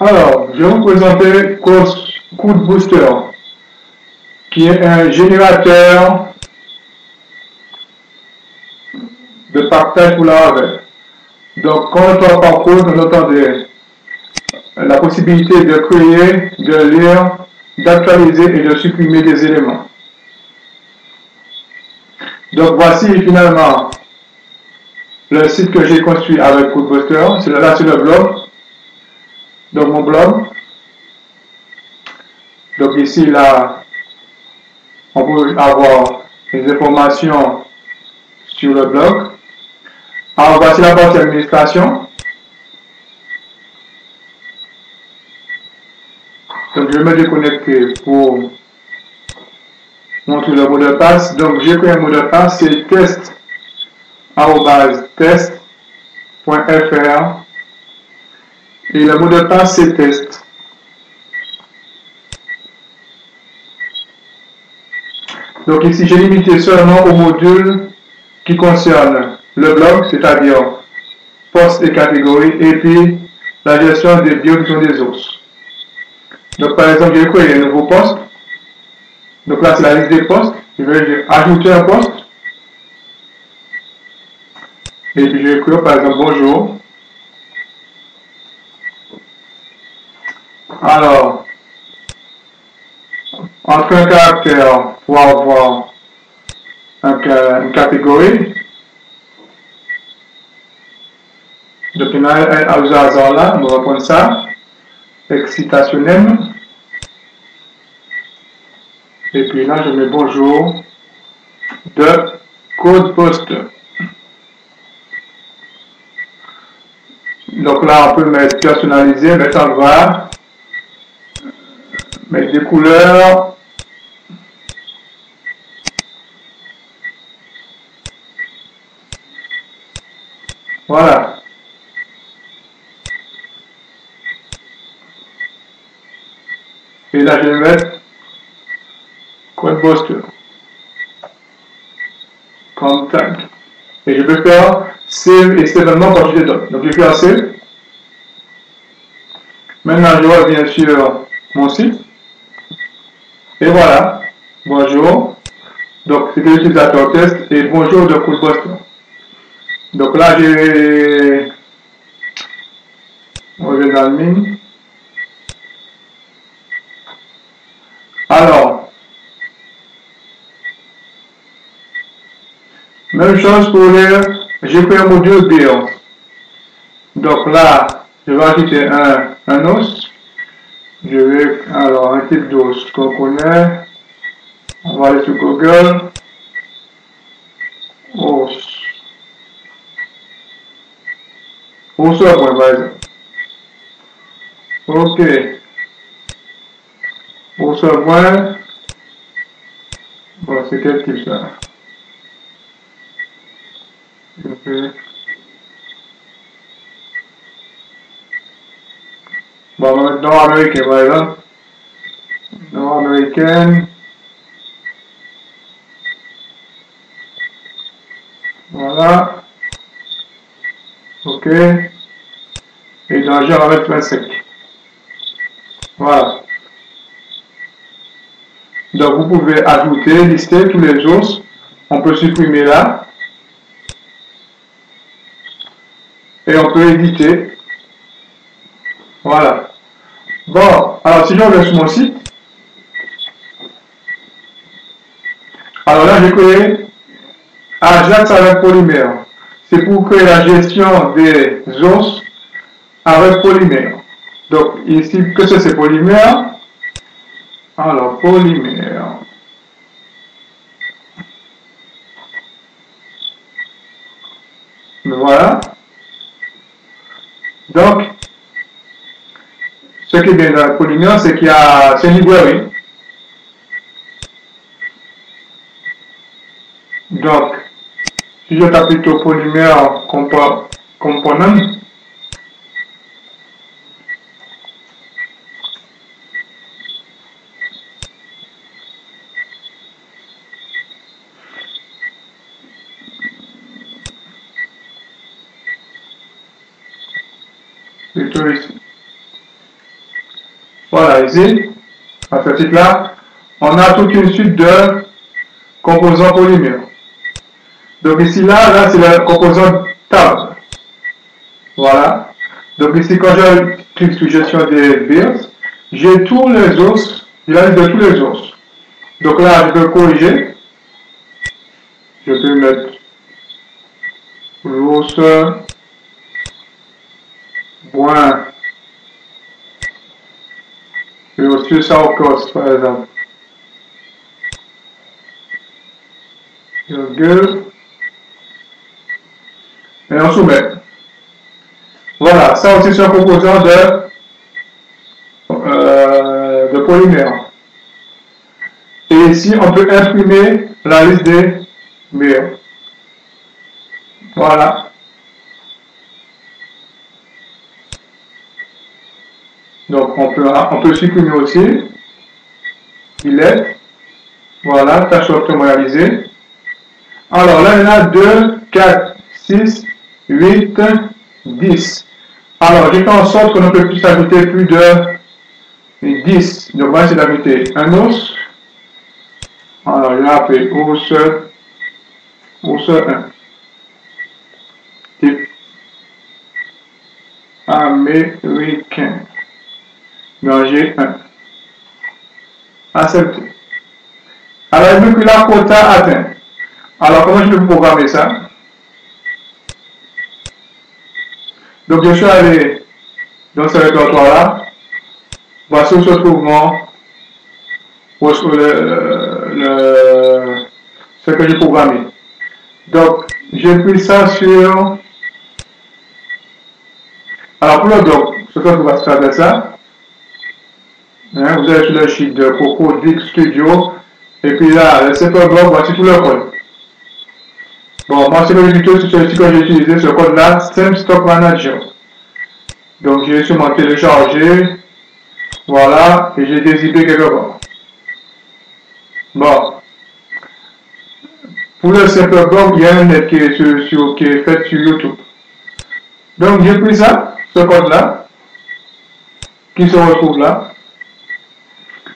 Alors, je vais vous présenter Code Booster, qui est un générateur de partage pour la web. Donc, quand on parle par code, on entend la possibilité de créer, de lire, d'actualiser et de supprimer des éléments. Donc, voici finalement le site que j'ai construit avec CodeBuster. Là, c'est le blog. Donc, mon blog. Donc, ici, là, on peut avoir des informations sur le blog. Alors, voici la partie administration. Donc, je vais me déconnecter pour montrer le mot de passe. Donc, j'ai créé un mot de passe, c'est test@test.fr. Et le mot de passe, c'est test. Donc, ici, j'ai limité seulement au module qui concerne le blog, c'est-à-dire poste et catégories, et puis la gestion des bios des os. Donc, par exemple, j'ai créé un nouveau poste. Donc là, c'est la liste des postes. Je vais ajouter un poste. Et puis, je vais écrire, par exemple, bonjour. Alors, entre un caractère pour avoir une catégorie. Donc, il y a un hasard là, on va reprendre ça. Excitationnel. Et puis là, je mets bonjour de code post. Donc là, on peut mettre personnaliser, mettre en gras, mettre des couleurs. Voilà. Et là, je vais mettre code post. Contact. Et je peux faire save et seulement quand je les donne. Donc, je vais faire save. Maintenant, je reviens sur mon site. Et voilà. Bonjour. Donc, c'était l'utilisateur test et bonjour de CodeBuster. Donc là, j'ai admin. Alors, même chose pour j'ai fait un module BIOS. Donc là, je vais ajouter un os. Je vais, alors, un type d'os qu'on connaît. On va aller sur Google. Os. Os à point, par exemple. Ok. Os à point. Bon, c'est quel type ça? Ok. Bon, on va mettre nord-américain, par exemple. Nord-américaine. Voilà. Ok. Et danger, on va mettre 25. Voilà. Donc, vous pouvez ajouter, lister tous les os. On peut supprimer là. Et on peut éditer. Voilà. Bon, alors si je reviens sur mon site, alors là, j'ai créé Ajax avec polymère. C'est pour créer la gestion des os avec polymère. Donc, ici, que c'est polymère? Alors, polymère. Voilà. Donc, ce qui est bien dans la polymère, c'est qu'il y a, c'est une librairie. Donc, si je tape plutôt polymère component, plutôt ici. Voilà, ici, à ce titre-là, on a toute une suite de composants polymères. Donc ici, là c'est le composant table. Voilà. Donc ici, quand je clique sur gestion des BIOS, j'ai tous les os, j'ai la liste de tous les os. Donc là, je peux corriger. Je peux mettre l'os point sur Sarkos, par exemple. Virgule. Et on soumet. Voilà, ça aussi c'est un composant de polymère. Et ici, on peut imprimer la liste des BIOS. Voilà. Donc, on peut supprimer aussi. Delete. Voilà, tâche optimalisée. Alors là, il y en a 2, 4, 6, 8, 10. Alors, j'ai fait en sorte qu'on ne peut plus ajouter plus de 10. Donc, on va essayer d'ajouter un os. Alors, je vais appeler os 1. Type américain. Danger 1. Accepter. Alors, vu que la quota atteint. Alors, comment je peux programmer ça? Donc, je suis allé dans ce répertoire-là. Voici où se trouve ce que j'ai programmé. Donc, j'ai pris ça sur... Alors, pour le doc, ce que vous allez faire ça, hein, vous allez sur le sheet de Coco Dick Studio, et puis là, le CP bloc, voici tout le code. Bon, moi, c'est le plutôt sur celui que j'ai utilisé, ce code-là, Stem Stock Manager. Donc, j'ai sûrement téléchargé, voilà, et j'ai dézippé quelque part. Bon. Pour le simple blog, il y a un net qui est fait sur YouTube. Donc, j'ai pris ça, ce code-là, qui se retrouve là.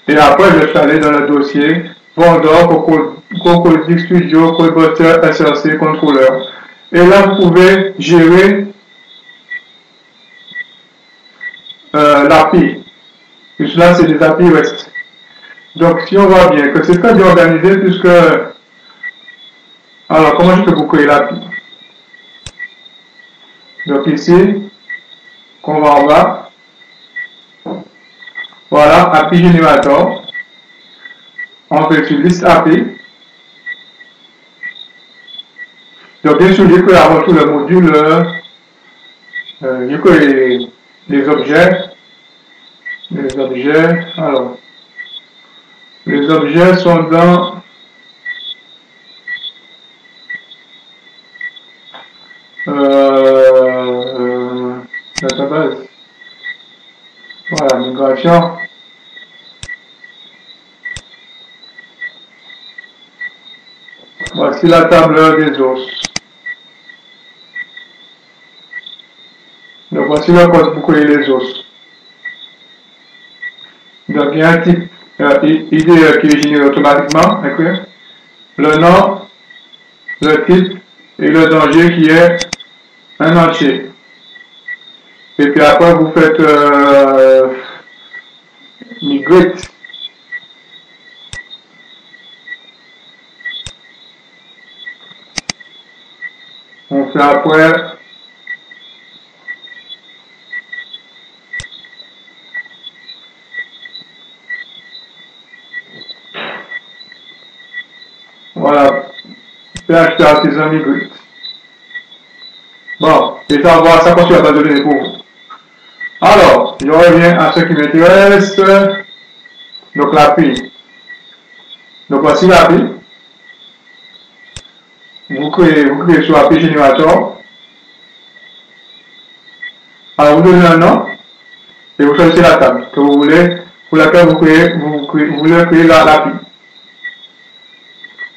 Et après, je suis allé dans le dossier vendeur, Coco Dick Studio, Codebuster, SRC, contrôleur. Et là, vous pouvez gérer l'API. Juste là, c'est des API REST. Donc, si on voit bien que c'est très bien organisé, puisque... Alors, comment je peux vous créer l'API? Donc, ici, qu'on va en bas. Voilà, API Generator. On fait sur liste API. Donc, bien sûr, j'ai créé avant tout le module, j'ai créé les objets. Alors, les objets sont dans database. Voilà, migration. Voici la table des os. Donc voici le code pour créer les os. Donc il y a un type ID qui est généré automatiquement, okay. Le nom, le type et le danger qui est un entier. Et puis après vous faites migrate. On fait après voilà, PHP artisan migrate. Bon, et ça va, ça continue à pas donner pour vous. Alors, je reviens à ce qui m'intéresse. Donc l'API. Donc voici l'API. Vous créez sur API Generator. Alors vous donnez un nom et vous choisissez la table que vous voulez, pour laquelle vous voulez créer l'API.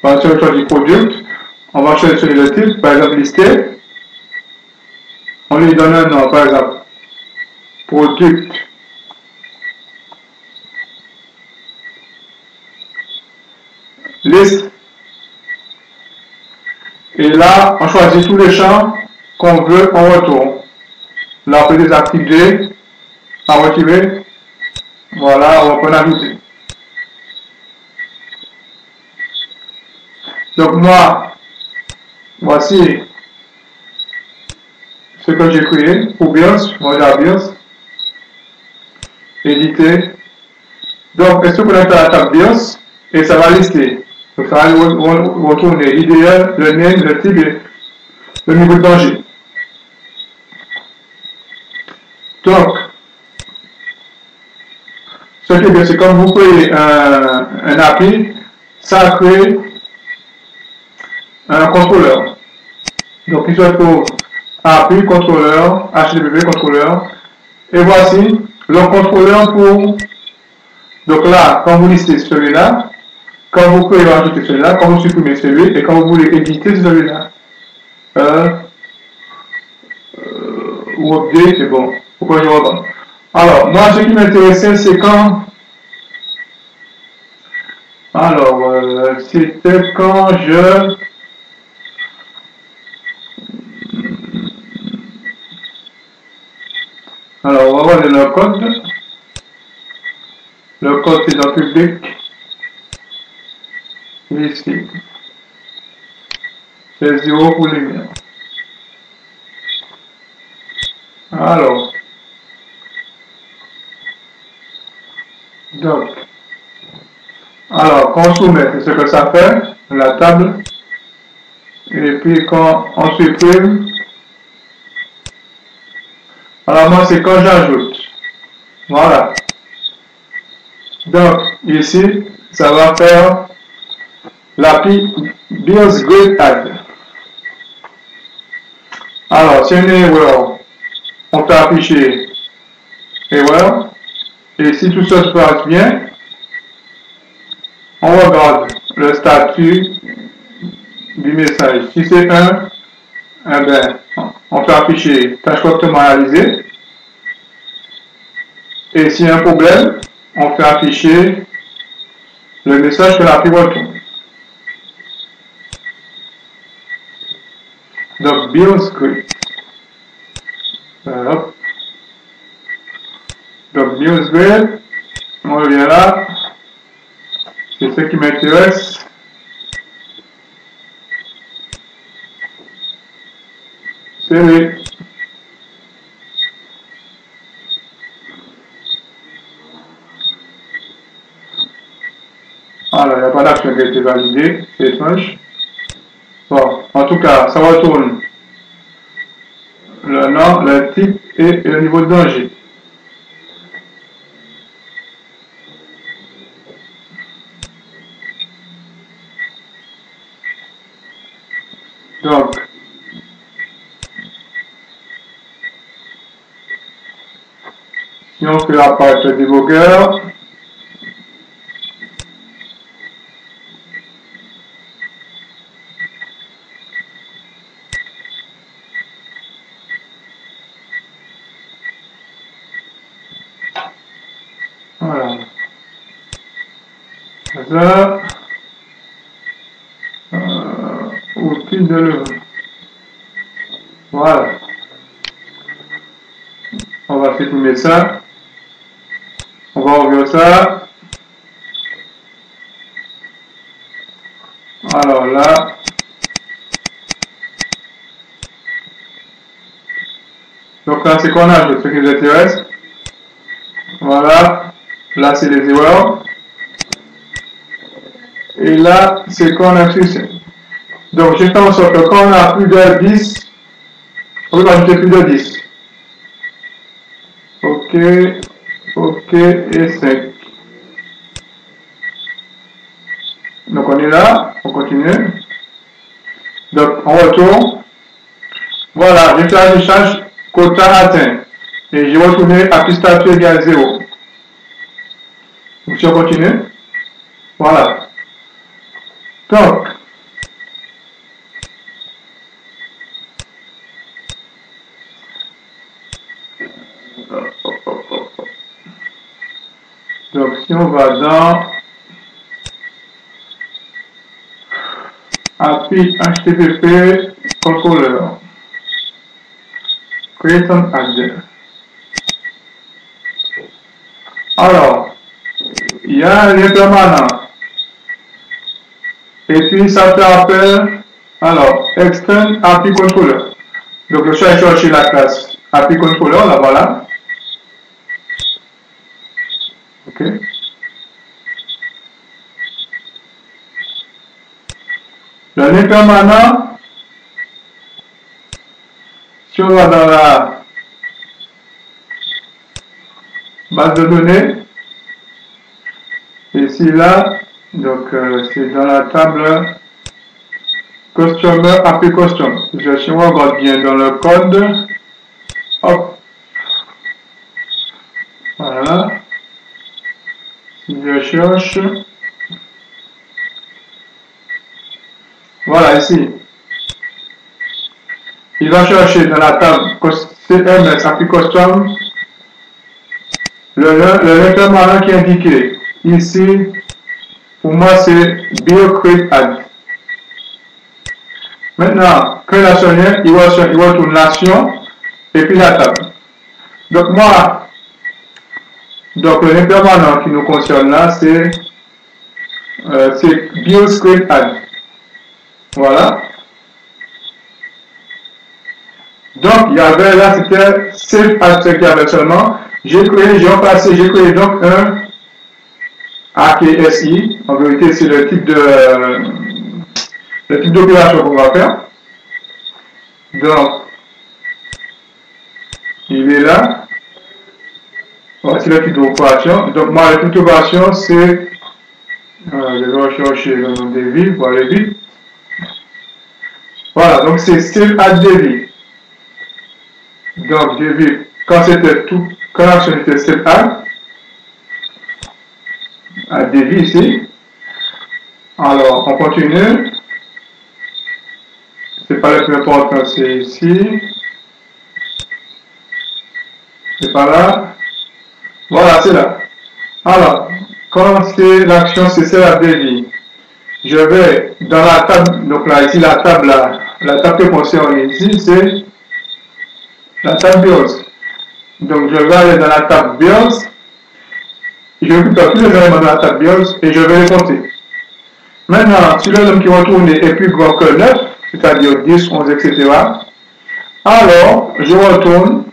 On va choisir product. On va choisir le type, par exemple listé. On lui donne un nom, par exemple, product liste. Et là, on choisit tous les champs qu'on veut en retour. Là, on peut désactiver, en retirer. Voilà, on peut en ajouter. Donc moi, voici ce que j'ai créé pour BIOS, modèle BIOS, éditer. Donc, est-ce qu'on a la table BIOS et ça va lister. Donc, ça va retourner l'IDE, le name, le type et le niveau de danger. Donc, ce qui est bien, c'est comme vous créez un API, ça crée un contrôleur. Donc, il se trouve API, contrôleur, HTTP, contrôleur. Et voici le contrôleur pour. Donc là, quand vous listez celui-là, quand vous pouvez rajouter celui-là, quand vous supprimez celui, et quand vous voulez éditer celui-là. Ou update, c'est bon. Pourquoi je reprends? Alors, moi, ce qui m'intéressait, c'est quand. Alors, c'était quand je. Alors, on va voir le code. Le code, c'est dans public. Ici. C'est 0 pour lumière. Alors. Donc. Alors, quand on soumet, c'est ce que ça fait, la table. Et puis, quand on supprime. Alors, moi, c'est quand j'ajoute. Voilà. Donc, ici, ça va faire l'API BIOS Grid Add. Alors, c'est une erreur. On peut afficher erreur. Et si tout ça se passe bien, on regarde le statut du message. Si c'est 1, eh ben, on peut afficher tâche correctement réalisée. Et s'il y a un problème, on fait afficher le message que l'API retourne. Donc, BIOS Grid. Donc, BIOS Grid, on revient là. C'est ce qui m'intéresse. C'est lui. Alors, il n'y a pas d'action qui a été validée. C'est étrange. Bon, en tout cas, ça retourne le nom, le type et le niveau de danger. Donc, si on fait apparaître le débogueur, voilà. Ça, outil de levure. Voilà. On va supprimer ça. On va ouvrir ça. Alors là, donc là, c'est qu'on ajoute ce qui nous intéresse. Voilà. Là, c'est les erreurs. Et là, c'est qu'on a succès. Donc, j'ai fait en sorte que quand on a plus de 10, on va ajouter plus de 10. OK, OK et 5. Donc, on est là, on continue. Donc, on retourne. Voilà, j'ai fait un échange quota atteint. Et j'ai retourné à plus statut égale 0. Donc, si on continue, voilà. Donc, si on va dans puis HTTP controller. Create an add. Alors, il y a les permanents. Et puis ça fait appel, alors, extend API controller. Donc je vais chercher la classe API controller, là voilà. Ok. Le lien permanent, si on va dans la base de données, ici là, donc c'est dans la table Customer API Custom. Si on regarde bien dans le code, hop, voilà, si je cherche, voilà ici, il va chercher dans la table CMS API Custom le permanent qui est indiqué ici. Pour moi, c'est BioCreateAdd. Maintenant, quand il a son lien, il retourne l'action et puis la table. Donc, moi, donc le lien permanent qui nous concerne là, c'est BioCreateAdd. Voilà. Donc, il y avait là, c'était Save As qu'il y avait seulement. J'ai créé donc un AKSI. En vérité, c'est le type d'opération qu'on va faire. Donc, il est là. Voici le type d'opération. Donc, moi, le type d'opération, c'est, je vais rechercher le nom des villes pour aller vite. Voilà, donc c'est Save at Devi. Donc, Devi, quand l'action était Save at Devi ici. Alors, on continue. C'est pas le plus important, c'est ici. C'est pas là. Voilà, c'est là. Alors, quand c'est l'action, c'est celle à Devi. Je vais dans la table, donc là, ici, la table que concerne ici, c'est la table BIOS. Donc, je vais aller dans la table BIOS. Je récupère tous les éléments de la table BIOS et je vais les compter. Maintenant, si le nombre qui retourne est plus grand que 9, c'est-à-dire 10, 11, etc., alors je retourne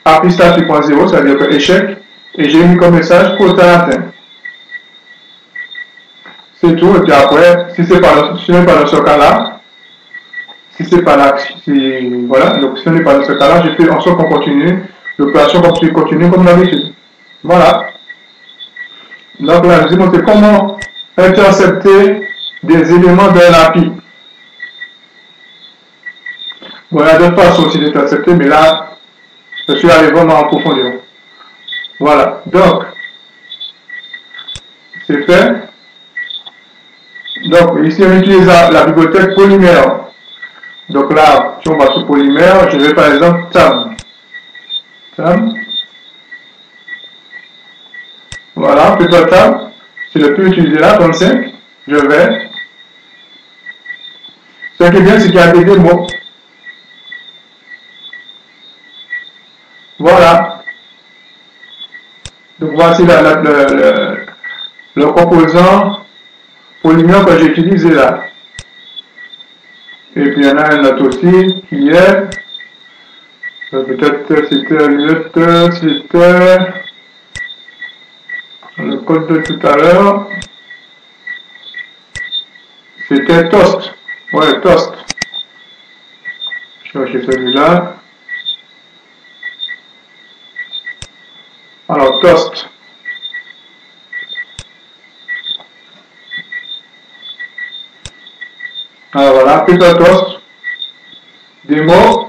à static.0, c'est-à-dire que échec, et j'ai mis comme message quota atteint. C'est tout, et puis après, si ce n'est pas dans ce cas-là, si c'est pas là, voilà, donc si ce n'est pas dans ce cas-là, je fais en sorte qu'on continue, l'opération continue comme d'habitude. Voilà. Donc là, je vais vous montrer comment intercepter des éléments de l'API. Bon, il y a d'autres façons aussi d'intercepter, mais là, je suis allé vraiment en profondeur. Voilà, donc, c'est fait. Donc, ici, on utilise la bibliothèque polymère. Donc là, si on va sur polymère, je vais par exemple TAM. Voilà, peut-être TAM, c'est le plus utilisé là, 35. Je vais. Ce qui est bien, c'est qu'il y a des mots. Voilà. Donc voici le composant polymère que j'ai utilisé là. Et puis il y en a un autre aussi qui est, peut-être c'était le code de tout à l'heure, c'était Toast. Ouais, Toast. Je vais chercher celui-là. Alors, Toast. Alors voilà, Peter Toast. Démo.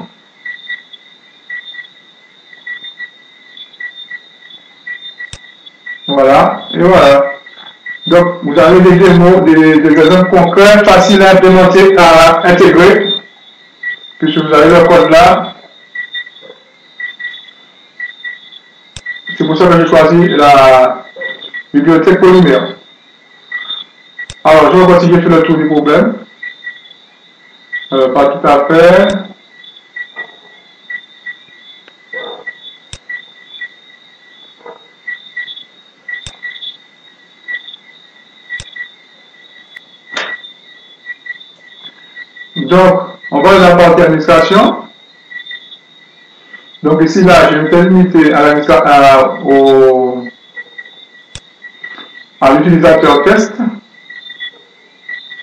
Voilà, et voilà. Donc, vous avez des démos, des exemples concrets, faciles à implémenter, à intégrer. Puisque vous avez le code là. C'est pour ça que j'ai choisi la bibliothèque polymère. Alors, je vais continuer sur le tour du problème. Pas tout à fait. Donc, on va dans la partie administration. Donc ici, là, je vais me limiter à l'utilisateur test.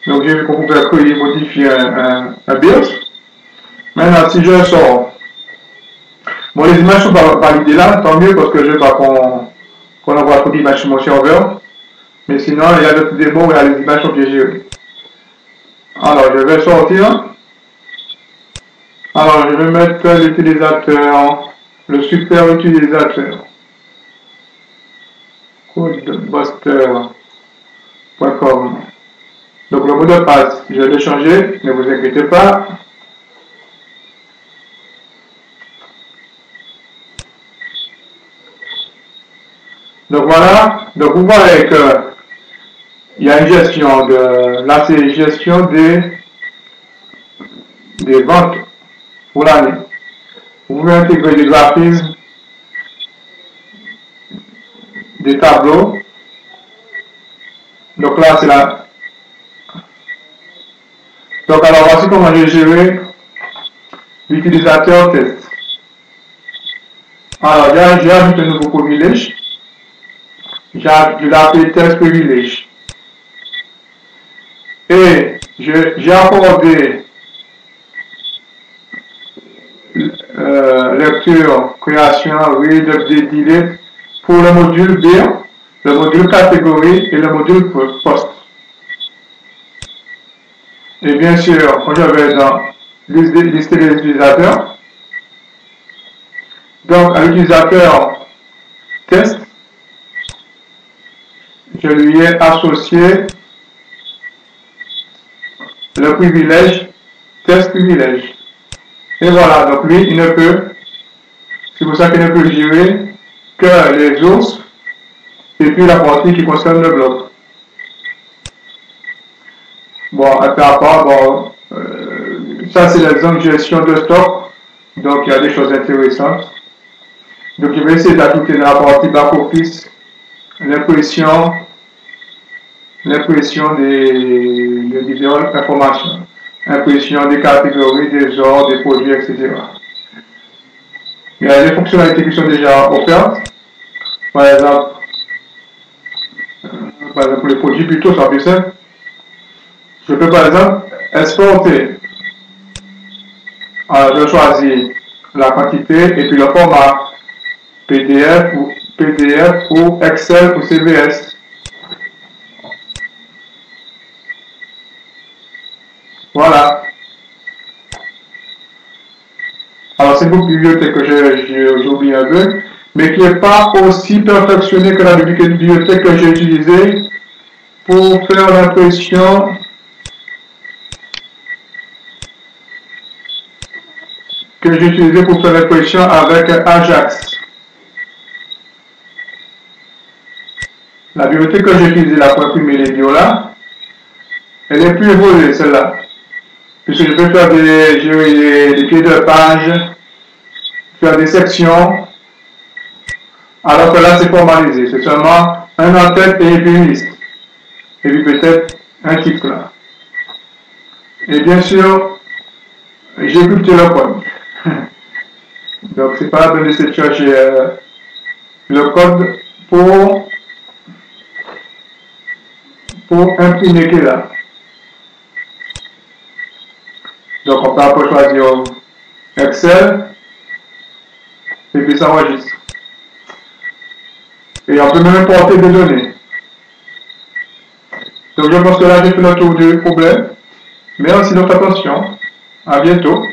Donc, j'ai vu qu'on pouvait créer et modifier un BIOS. Maintenant, si je sors, bon, les images sont pas validées là, tant mieux parce que je veux pas qu'on envoie trop d'images sur mon serveur. Mais sinon, il y a d'autres démos où les images sont bien gérées. Alors, je vais sortir. Alors, je vais mettre l'utilisateur, le super utilisateur. Codebuster.com. Donc, le mot de passe, je vais le changer, ne vous inquiétez pas. Donc, voilà. Donc, vous voyez que il y a une gestion de, là, c'est gestion des ventes pour l'année. Vous pouvez intégrer des graphismes, des tableaux. Donc là, c'est là. Donc alors, voici comment j'ai géré l'utilisateur test. Alors, j'ai ajouté un nouveau privilège. Je l'ai appelé test privilège. Et j'ai accordé lecture, création, read, update, delete pour le module B, le module catégorie et le module post. Et bien sûr, quand je vais dans lister les utilisateurs, donc à l'utilisateur test, je lui ai associé le privilège test privilège. Et voilà, donc lui, il ne peut, c'est pour ça qu'il ne peut gérer que les sources et puis la partie qui concerne le blog. Bon, à part, bon, ça c'est l'exemple de gestion de stock, donc il y a des choses intéressantes. Donc je vais essayer d'ajouter dans la partie back office l'impression des différentes informations. Impression des catégories, des ordres, des produits, etc. Il y a des fonctionnalités qui sont déjà offertes. Par exemple pour les produits plutôt, c'est plus simple. Je peux par exemple exporter. Alors, je choisis la quantité et puis le format PDF ou Excel ou CVS. Voilà. Alors, c'est une bibliothèque que j'ai oublié un peu, mais qui n'est pas aussi perfectionnée que la bibliothèque que j'ai utilisée pour faire l'impression avec Ajax. La bibliothèque que j'ai utilisée là pour imprimer les bio là, elle est plus évoluée celle-là. Puisque je peux faire des pieds de page, faire des sections, alors que là c'est formalisé. C'est seulement un en-tête et puis une liste. Et puis peut-être un titre là. Et bien sûr, j'ai crypté le code. Donc c'est pas la peine de chercher le code pour imprimer qui est là. Donc on peut après choisir Excel et puis ça enregistre. Et on peut même importer des données. Donc je pense que là j'ai fait le tour du problème. Merci de votre attention. À bientôt.